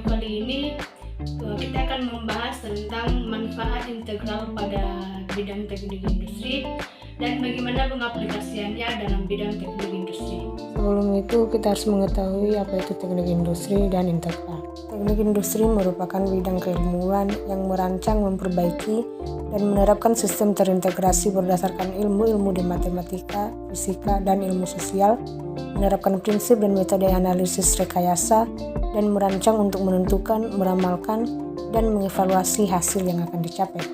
kali ini kita akan membahas tentang manfaat integral pada bidang teknik industri dan bagaimana pengaplikasiannya dalam bidang teknik industri. Sebelum itu kita harus mengetahui apa itu teknik industri dan integral. Teknik industri merupakan bidang keilmuan yang merancang, memperbaiki, dan menerapkan sistem terintegrasi berdasarkan ilmu-ilmu di matematika, fisika, dan ilmu sosial, menerapkan prinsip dan metode analisis rekayasa, dan merancang untuk menentukan, meramalkan, dan mengevaluasi hasil yang akan dicapai.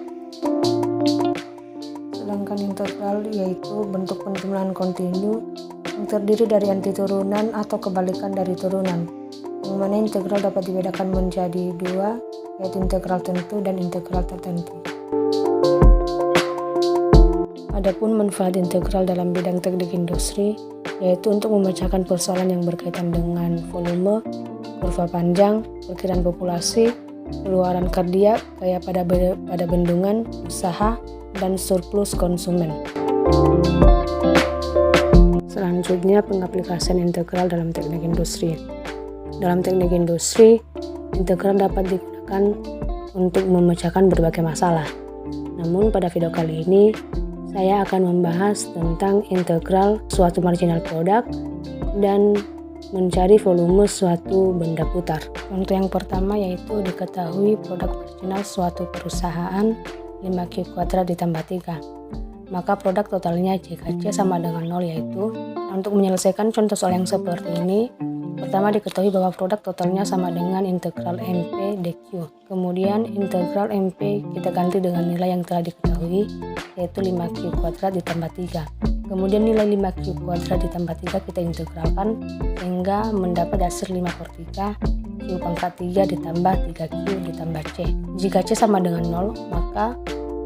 Sedangkan integral yaitu bentuk penjumlahan kontinu yang terdiri dari antiturunan atau kebalikan dari turunan, yang mana integral dapat dibedakan menjadi dua, yaitu integral tentu dan integral tertentu. Adapun manfaat integral dalam bidang teknik industri yaitu untuk memecahkan persoalan yang berkaitan dengan volume, kurva panjang, perkiraan populasi, pengeluaran kardiak, gaya pada bendungan, usaha, dan surplus konsumen. Selanjutnya, pengaplikasian integral dalam teknik industri. Dalam teknik industri, integral dapat digunakan untuk memecahkan berbagai masalah. Namun pada video kali ini, saya akan membahas tentang integral suatu marginal product dan mencari volume suatu benda putar. Contoh yang pertama yaitu diketahui produk marginal suatu perusahaan 5Q kuadrat ditambah 3. Maka produk totalnya JKC sama dengan 0 yaitu. Untuk menyelesaikan contoh soal yang seperti ini, pertama diketahui bahwa produk totalnya sama dengan integral MP dQ. Kemudian integral MP kita ganti dengan nilai yang telah diketahui yaitu 5Q kuadrat ditambah 3. Kemudian nilai 5Q kuadrat ditambah 3 kita integralkan sehingga mendapat hasil 5/3 Q pangkat 3 ditambah 3Q ditambah C. Jika C sama dengan 0, maka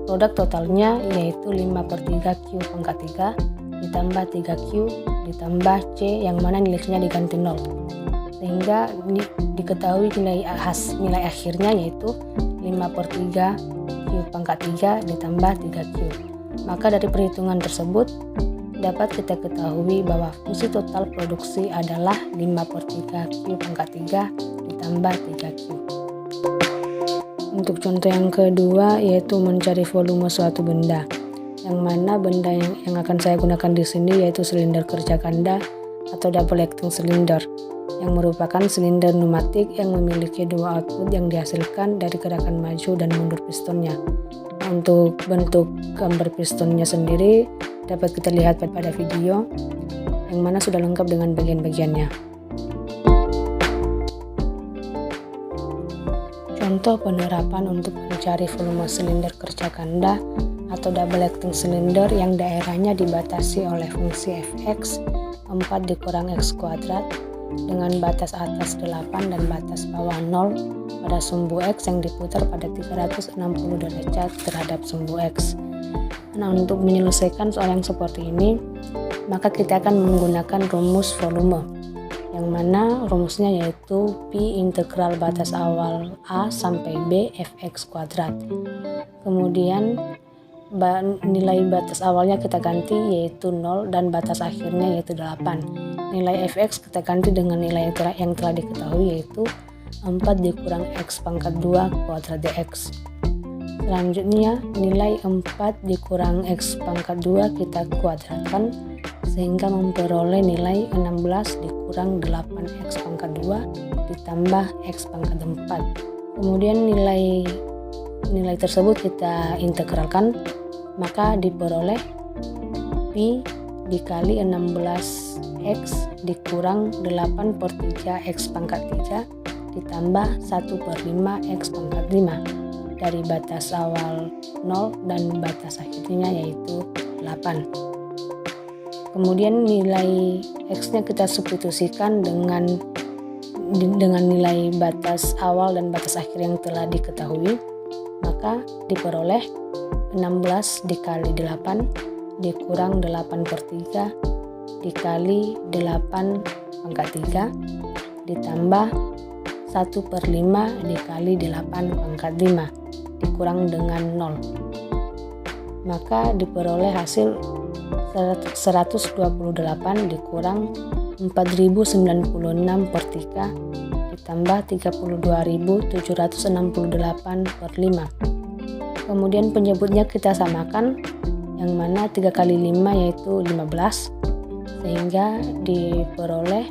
produk totalnya yaitu 5/3 Q pangkat 3 ditambah 3Q ditambah C yang mana nilainya diganti 0. Sehingga diketahui nilai akhirnya yaitu 5/3 Q pangkat 3 ditambah 3Q. Maka dari perhitungan tersebut dapat kita ketahui bahwa fungsi total produksi adalah 5/3 Q pangkat 3 ditambah 3Q. Untuk contoh yang kedua yaitu mencari volume suatu benda, yang mana benda yang akan saya gunakan di sini yaitu silinder kerja ganda atau double acting cylinder, yang merupakan silinder pneumatik yang memiliki dua output yang dihasilkan dari gerakan maju dan mundur pistonnya. Untuk bentuk gambar pistonnya sendiri dapat kita lihat pada video yang mana sudah lengkap dengan bagian-bagiannya. Contoh penerapan untuk mencari volume silinder kerja ganda atau double acting cylinder yang daerahnya dibatasi oleh fungsi fx 4 dikurang x kuadrat dengan batas atas 8 dan batas bawah 0 pada sumbu X yang diputar pada 360 derajat terhadap sumbu X. Nah, untuk menyelesaikan soal yang seperti ini, maka kita akan menggunakan rumus volume, yang mana rumusnya yaitu Pi integral batas awal A sampai B Fx kuadrat. Kemudian nilai batas awalnya kita ganti yaitu 0 dan batas akhirnya yaitu 8. Nilai fx kita ganti dengan nilai yang telah diketahui yaitu 4 dikurang x pangkat 2 kuadrat dx. Selanjutnya nilai 4 dikurang x pangkat 2 kita kuadratkan sehingga memperoleh nilai 16 dikurang 8x pangkat 2 ditambah x pangkat 4. Kemudian nilai tersebut kita integralkan, maka diperoleh Pi dikali 16x dikurang 8/3 x pangkat 3 ditambah 1/5 x pangkat 5 dari batas awal 0 dan batas akhirnya yaitu 8. Kemudian nilai x nya kita substitusikan dengan nilai batas awal dan batas akhir yang telah diketahui, maka diperoleh 16 dikali 8 dikurang 8/3 dikali 8 pangkat 3 ditambah 1/5 dikali 8 pangkat 5 dikurang dengan 0. Maka diperoleh hasil 128 dikurang 4096/3 ditambah 32.768 per 5. Kemudian penyebutnya kita samakan, yang mana 3 kali 5 yaitu 15, sehingga diperoleh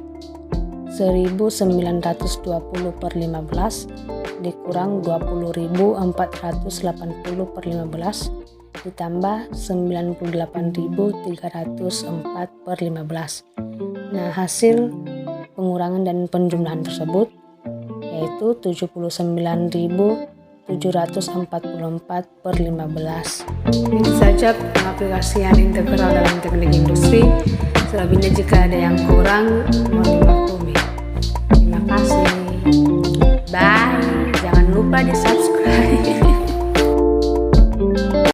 1920 per 15 dikurang 20.480 per 15 ditambah 98.304 per 15. Nah, hasil pengurangan dan penjumlahan tersebut yaitu 79.744 per 15. Ini saja pengaplikasian integral dalam teknik industri. Selebihnya jika ada yang kurang, mohon dimaklumi. Terima kasih. Bye. Jangan lupa di subscribe.